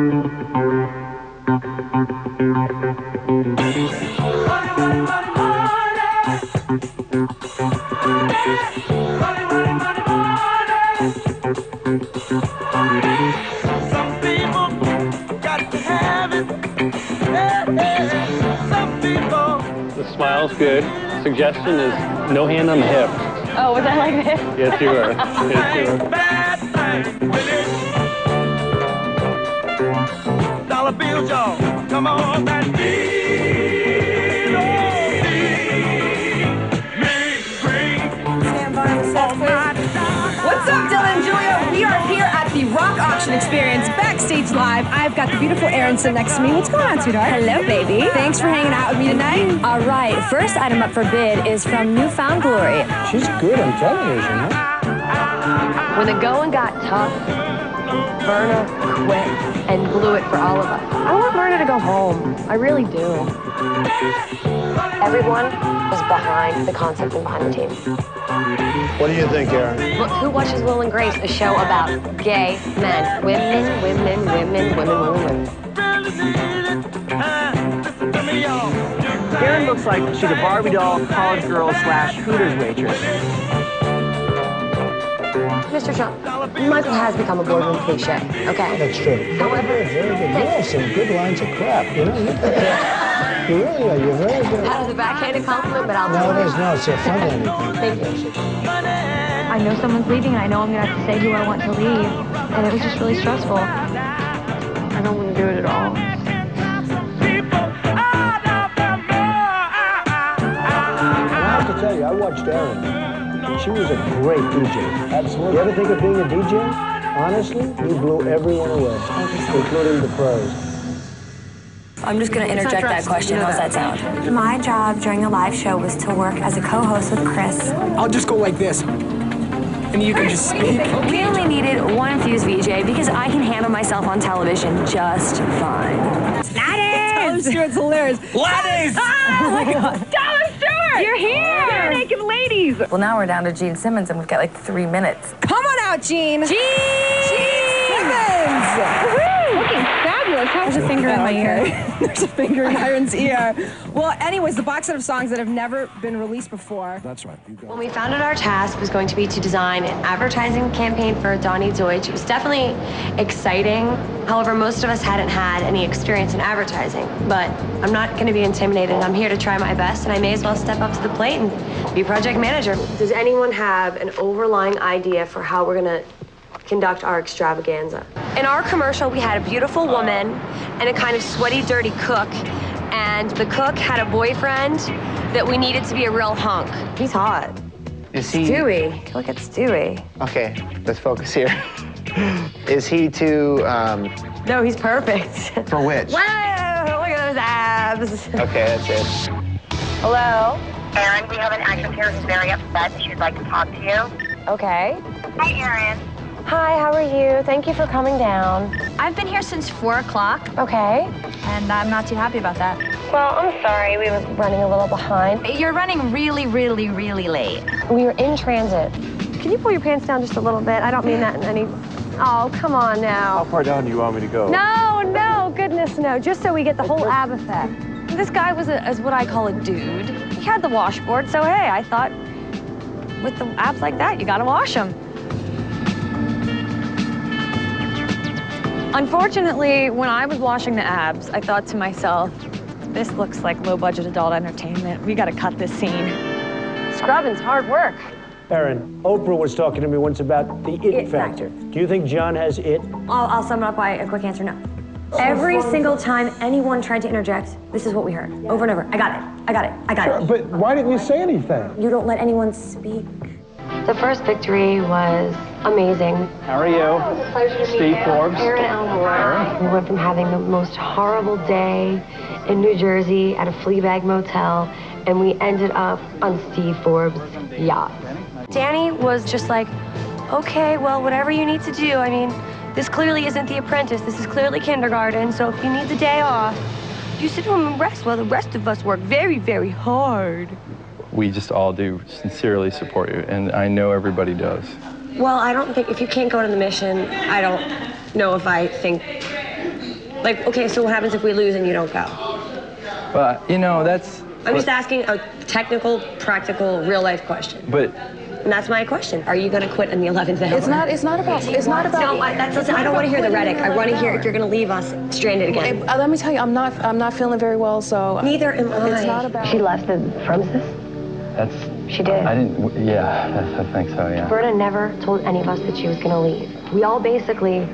The smile's good. Suggestion is no hand on the hip. Oh, was I like this? Yes, you were. Yes, you were. Dollar bills, y'all. Come on, that Stand by on the set, please. What's up, Dylan, Julia? We are here at the Rock Auction Experience, backstage live. I've got the beautiful Erin sitting next to me. What's going on, sweetheart? Hello, baby. Thanks for hanging out with me tonight. All right, first item up for bid is from Newfound Glory. She's good on television, huh? When the going got tough, Verna quit and blew it for all of us. I want Verna to go home. I really do. Everyone was behind the concept and behind the team. What do you think, Erin? Look, who watches Will and Grace, a show about gay men? Women. Erin looks like she's a Barbie doll, college girl / Hooters waitress. Mr. Trump, Michael has become a boardroom cliche, okay? That's true. However, Very good. You have some good lines of crap. You know, you really are. You're very good. that was a backhanded compliment, but I'll No, it is. No, it's a front end. Thank you. I know someone's leaving, and I know I'm gonna have to say who I want to leave, and it was just really stressful. I don't want to do it at all. I have to tell you, I watched Erin. She was a great DJ. Absolutely. You ever think of being a DJ? Honestly, you blew everyone away, including the pros. I'm just going to interject that question. How's that sound? My job during a live show was to work as a co-host with Chris. I'll just go like this, and you can just speak. We only needed one infused VJ because I can handle myself on television just fine. Tyler Stewart's hilarious. Ladies! Oh my God. Tyler Stewart! You're here! Bare naked ladies! Well, now we're down to Gene Simmons, and we've got like 3 minutes. Come on out, Gene! Gene Simmons! Looking fabulous. There's a finger in my ear. There's a finger in Iron's ear. Well, anyways, the box set of songs that have never been released before. That's right. You got When we found out our task was going to be to design an advertising campaign for Donny Deutsch, it was definitely exciting. However, most of us hadn't had any experience in advertising. But I'm not going to be intimidated. I'm here to try my best, and I may as well step up to the plate and be project manager. Does anyone have an overlying idea for how we're going to conduct our extravaganza? In our commercial, we had a beautiful woman and a kind of sweaty, dirty cook. And the cook had a boyfriend that we needed to be a real hunk. He's hot. Is he? Stewie. Look at Stewie. Okay, let's focus here. Is he too, No, he's perfect. for which? Whoa, look at those abs. Okay, that's it. Hello? Erin, we have an actress here who's very upset. She'd like to talk to you. Okay. Hi, Erin. Hi, how are you? Thank you for coming down. I've been here since 4 o'clock, Okay. and I'm not too happy about that. Well, I'm sorry, we were running a little behind. You're running really, really, really late. We were in transit. Can you pull your pants down just a little bit? I don't mean that in any... Oh, come on now. How far down do you want me to go? No, goodness no. Just so we get the whole ab effect. This guy was what I call a dude. He had the washboard, so hey, I thought with the abs like that, you gotta wash them. Unfortunately, when I was washing the abs, I thought to myself, this looks like low-budget adult entertainment. We gotta cut this scene. Scrubbing's hard work. Erin, Oprah was talking to me once about the it factor. Do you think John has it? I'll sum it up by a quick answer, no. Every single time anyone tried to interject, this is what we heard, over and over. I got it. But why didn't you say anything? You don't let anyone speak. The first victory was amazing. How are you? Steve Forbes. ERIN ELMORE. We went from having the most horrible day in New Jersey at a Fleabag motel, and we ended up on Steve Forbes' yacht. Danny was just like, okay, well, whatever you need to do. I mean, this clearly isn't The Apprentice. This is clearly kindergarten, so if you need the day off, you sit home and rest while the rest of us work very, very hard. We just all do sincerely support you, and I know everybody does. Well, I don't think, if you can't go to the mission, I don't know if I think Like, okay, so what happens if we lose and you don't go? Well, you know, that's... I'm just asking a technical, practical, real-life question. But... And that's my question. Are you going to quit in the 11th hour? It's not about. No, I don't want to hear the rhetoric. I want to hear if you're going to leave us stranded again. Let me tell you, I'm not feeling very well, so. Neither am I. It's not about. She left the premises? She did. I didn't... Yeah, I think so, yeah. Berta never told any of us that she was going to leave. We all basically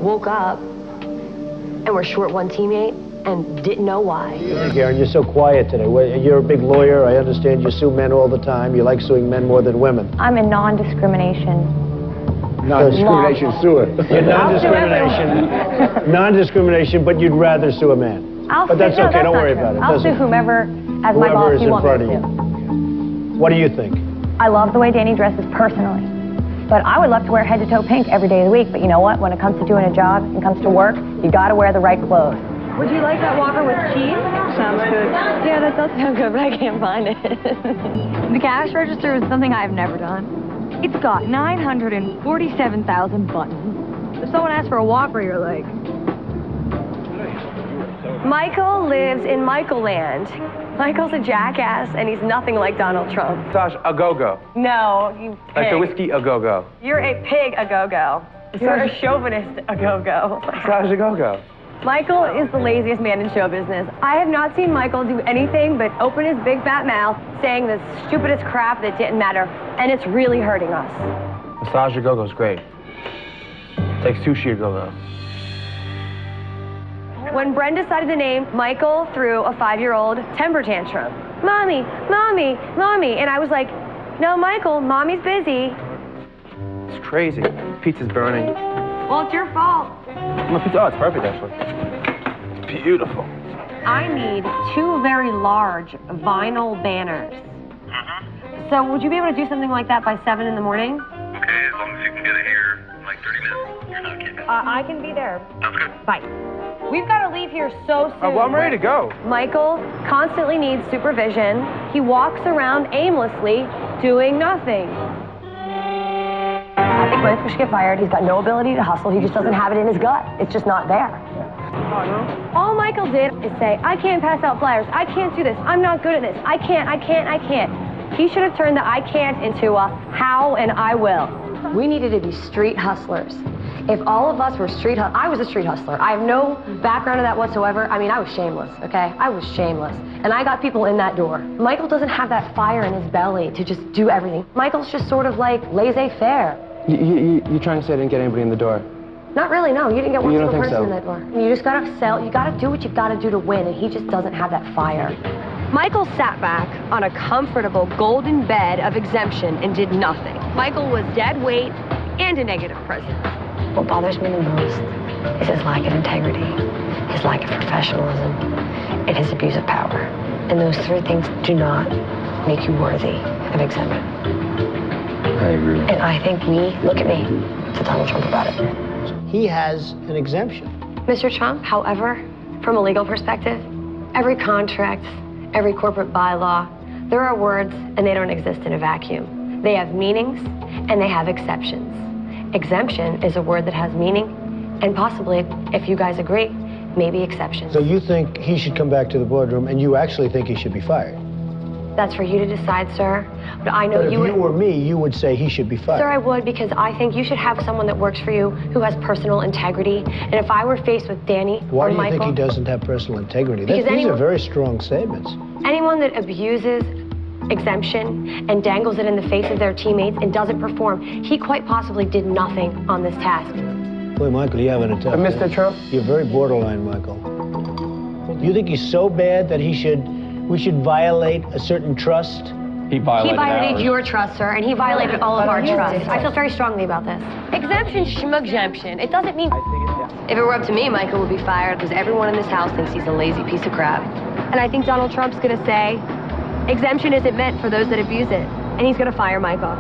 woke up and were short one teammate and didn't know why. Erin, you're so quiet today. You're a big lawyer. I understand you sue men all the time. You like suing men more than women. I'm a non-discrimination. Non-discrimination suer. You're non-discrimination. Non-discrimination, but you'd rather sue a man. But that's okay. Don't worry about it. I'll sue whomever, as my boss, you want me to. What do you think? I love the way Danny dresses personally. But I would love to wear head-to-toe pink every day of the week. But you know what? When it comes to doing a job and comes to work, you got to wear the right clothes. Would you like that Whopper with cheese? Sounds good. Yeah, that does sound good, but I can't find it. The cash register is something I've never done. It's got 947,000 buttons. If someone asks for a Whopper, you're like... Michael lives in Michael Land. Michael's a jackass, and he's nothing like Donald Trump. Sash, a go-go. No, you pig. Like the whiskey, a go-go. You're a pig, a go-go. You're a chauvinist, a go-go. Sash, a go-go. Michael is the laziest man in show business. I have not seen Michael do anything but open his big fat mouth, saying the stupidest crap that didn't matter, and it's really hurting us. Massage a go-go is great. Takes sushi a go-go. When Bren decided to name, Michael threw a 5-year-old temper tantrum. Mommy, mommy, mommy. And I was like, no, Michael, mommy's busy. It's crazy. Pizza's burning. Well, it's your fault. My pizza, oh, it's perfect, actually. It's beautiful. I need 2 very large vinyl banners. So would you be able to do something like that by 7 in the morning? Okay, as long as you can get it here in like 30 minutes. You're not kidding. I can be there. Sounds good. Bye. We've got to leave here so soon. Well, I'm ready to go. Michael constantly needs supervision. He walks around aimlessly, doing nothing. I think Michael should get fired. He's got no ability to hustle. He just doesn't have it in his gut. It's just not there. All Michael did is say, I can't pass out flyers. I can't do this. I'm not good at this. I can't. He should have turned the I can't into a how and I will. We needed to be street hustlers. If all of us were I was a street hustler. I have no background in that whatsoever. I mean, I was shameless, okay? I was shameless. And I got people in that door. Michael doesn't have that fire in his belly to just do everything. Michael's just sort of like laissez-faire. You're trying to say I didn't get anybody in the door? Not really, no. You didn't get one single person so? in that door. You just gotta sell. You gotta do what you gotta do to win, and he just doesn't have that fire. Michael sat back on a comfortable golden bed of exemption and did nothing. Michael was dead weight and a negative president. What bothers me the most is his lack of integrity, his lack of professionalism, and his abuse of power. And those 3 things do not make you worthy of exemption. I agree. And I think look at me, to Donald Trump about it. He has an exemption. Mr. Trump, however, from a legal perspective, every contract, every corporate bylaw, there are words and they don't exist in a vacuum. They have meanings and they have exceptions. Exemption is a word that has meaning and possibly, if you guys agree, maybe exceptions. So you think he should come back to the boardroom and you actually think he should be fired? That's for you to decide, sir. But I know but if you you were me, you would say he should be fired. Sir, I would, because I think you should have someone that works for you who has personal integrity. And if I were faced with Danny Why or do you Michael, think he doesn't have personal integrity? Because These are very strong statements. Anyone that abuses exemption and dangles it in the face of their teammates and doesn't perform, he quite possibly did nothing on this task. Boy, Michael, you're having a tough Mr. day. Trump? You're very borderline, Michael. You think he's so bad that we should violate a certain trust? He violated your trust, sir, and he violated all of our trust. I feel very strongly about this. Exemption, schmugemption. It doesn't mean... If it were up to me, Michael would be fired because everyone in this house thinks he's a lazy piece of crap. And I think Donald Trump's gonna say, exemption isn't meant for those that abuse it. And he's gonna fire Michael.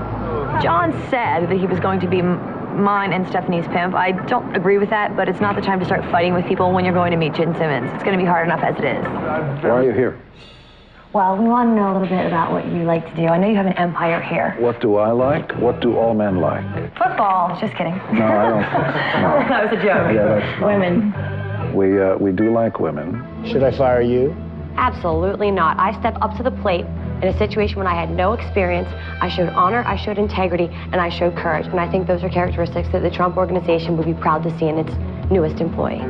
John said that he was going to be mine and Stephanie's pimp. I don't agree with that, but it's not the time to start fighting with people when you're going to meet Jen Simmons. It's going to be hard enough as it is. Why are you here? Well, we want to know a little bit about what you like to do. I know you have an empire here. What do I like? What do all men like? Football. Just kidding. No, I don't. No. That was a joke. Yeah, that's Women. We do like women. Should I fire you? Absolutely not. I stepped up to the plate in a situation when I had no experience. I showed honor, I showed integrity, and I showed courage. And I think those are characteristics that the Trump organization would be proud to see in its newest employee.